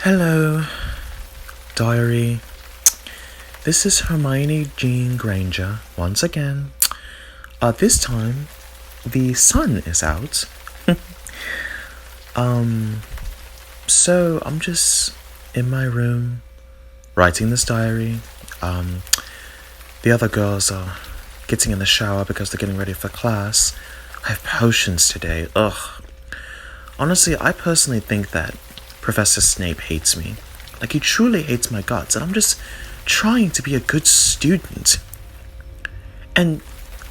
Hello, diary. This is Hermione Jean Granger once again. This time, the sun is out. So I'm just in my room, writing this diary. The other girls are getting in the shower because they're getting ready for class. I have potions today. Ugh. Honestly, I personally think that Professor Snape hates me. Like, he truly hates my guts, and I'm just trying to be a good student. And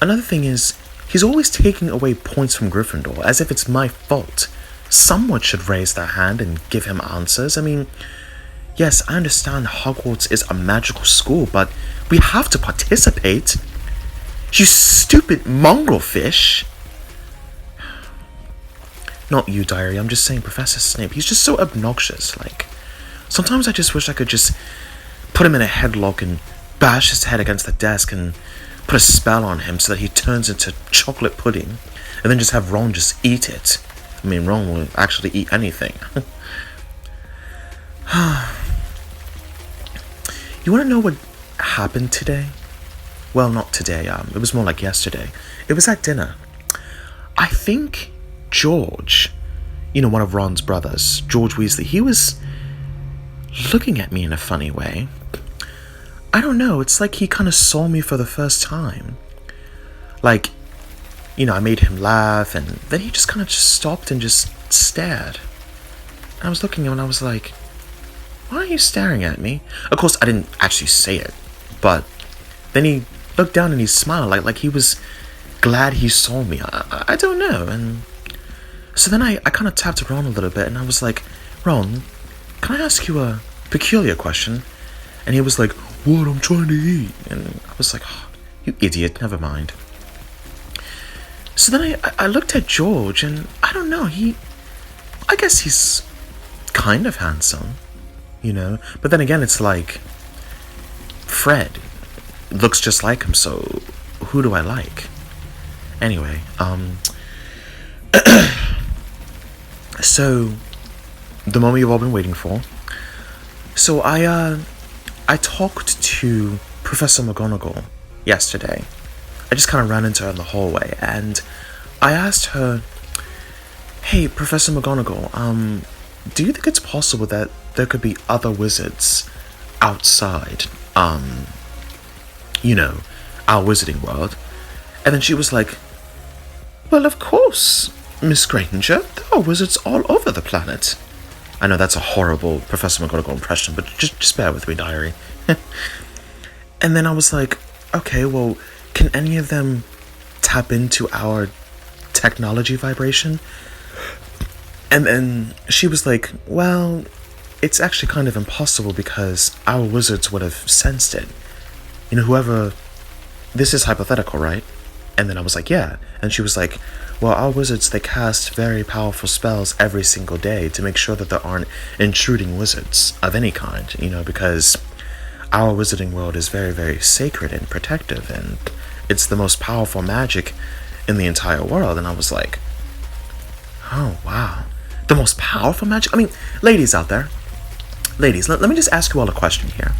another thing is, he's always taking away points from Gryffindor, as if it's my fault. Someone should raise their hand and give him answers. I mean, yes, I understand Hogwarts is a magical school, but we have to participate. You stupid mongrel fish. Not you, diary, I'm just saying Professor Snape. He's just so obnoxious. Like, sometimes I just wish I could just put him in a headlock and bash his head against the desk and put a spell on him so that he turns into chocolate pudding, and then just have Ron just eat it. I mean, Ron will actually eat anything. You want to know what happened today? Well, not today. It was more like yesterday. It was at dinner. I think George, one of Ron's brothers, George Weasley, he was looking at me in a funny way. I don't know, it's like he kind of saw me for the first time. Like, I made him laugh, and then he just kind of just stopped and just stared. And I was looking at him and I was like, why are you staring at me? Of course, I didn't actually say it, but then he looked down and he smiled like he was glad he saw me. I don't know. And so then I kind of tapped Ron a little bit, and I was like, Ron, can I ask you a peculiar question? And he was like, what? I'm trying to eat. And I was like, oh, you idiot, never mind. So then I looked at George, and I don't know, I guess he's kind of handsome, But then again, it's like, Fred looks just like him, so who do I like? Anyway, so, the moment you've all been waiting for. So I talked to Professor McGonagall yesterday. I just kind of ran into her in the hallway, and I asked her, hey, Professor McGonagall, do you think it's possible that there could be other wizards outside, our wizarding world? And then she was like, well, of course, Miss Granger, there are wizards all over the planet. I know that's a horrible Professor McGonagall impression, but just bear with me, diary. And then I was like, okay, well, can any of them tap into our technology vibration? And then she was like, well, it's actually kind of impossible because our wizards would have sensed it. Whoever... This is hypothetical, right? And then I was like, yeah. And she was like, well, our wizards, they cast very powerful spells every single day to make sure that there aren't intruding wizards of any kind, because our wizarding world is very, very sacred and protective, and it's the most powerful magic in the entire world. And I was like, oh, wow. The most powerful magic? I mean, ladies out there, let me just ask you all a question here.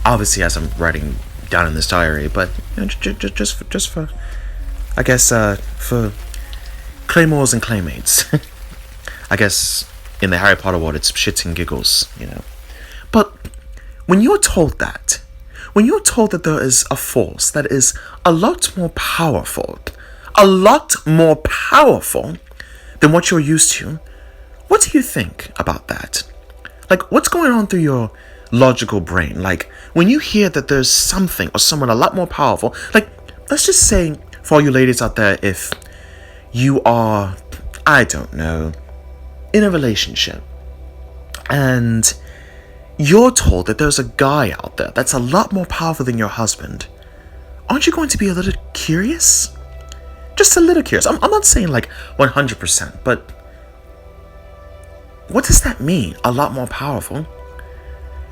Obviously, as I'm writing down in this diary, but just for, I guess, for claymores and claymates. I guess in the Harry Potter world, it's shits and giggles, But when you're told that there is a force that is a lot more powerful than what you're used to, what do you think about that? Like, what's going on through your logical brain? Like, when you hear that there's something or someone a lot more powerful, like, let's just say, for all you ladies out there, if you are, I don't know, in a relationship, and you're told that there's a guy out there that's a lot more powerful than your husband, aren't you going to be a little curious? Just a little curious. I'm not saying like 100%, but what does that mean, a lot more powerful?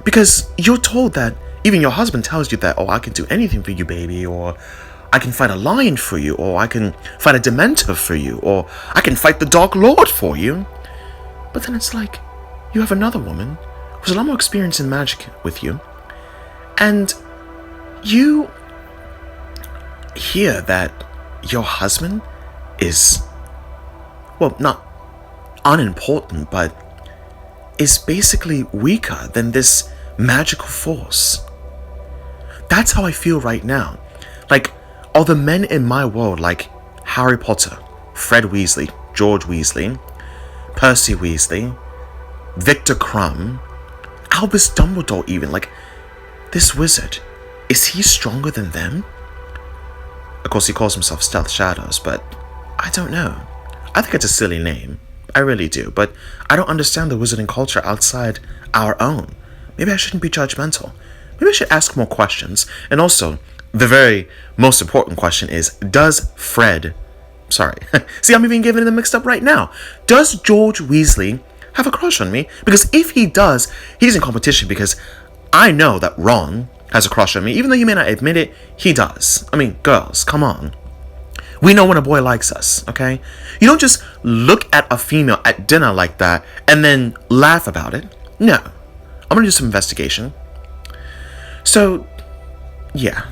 Because you're told that, even your husband tells you that, oh, I can do anything for you, baby, or I can fight a lion for you, or I can fight a Dementor for you, or I can fight the Dark Lord for you. But then it's like, you have another woman who's a lot more experienced in magic with you, and you hear that your husband is, well, not unimportant, but is basically weaker than this magical force. That's how I feel right now. Like, all the men in my world, like Harry Potter, Fred Weasley, George Weasley, Percy Weasley, Victor Crumb, Albus Dumbledore even, like, this wizard, is he stronger than them? Of course, he calls himself Stealth Shadows, but I don't know. I think it's a silly name. I really do, but I don't understand the wizarding culture outside our own. Maybe I shouldn't be judgmental. Maybe I should ask more questions. And also, the very most important question is, does Fred... Sorry. See, I'm even getting them mixed up right now. Does George Weasley have a crush on me? Because if he does, he's in competition, because I know that Ron has a crush on me. Even though you may not admit it, he does. I mean, girls, come on. We know when a boy likes us, okay? You don't just look at a female at dinner like that and then laugh about it. No. I'm gonna do some investigation. So, yeah.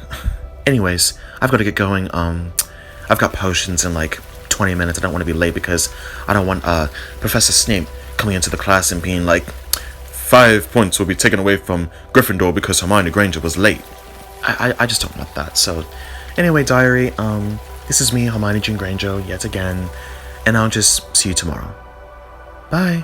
Anyways, I've got to get going. I've got potions in like 20 minutes. I don't want to be late because I don't want Professor Snape coming into the class and being like, 5 points will be taken away from Gryffindor because Hermione Granger was late. I just don't want that. So, anyway, diary, this is me, Hermione Jean Granger, yet again, and I'll just see you tomorrow. Bye.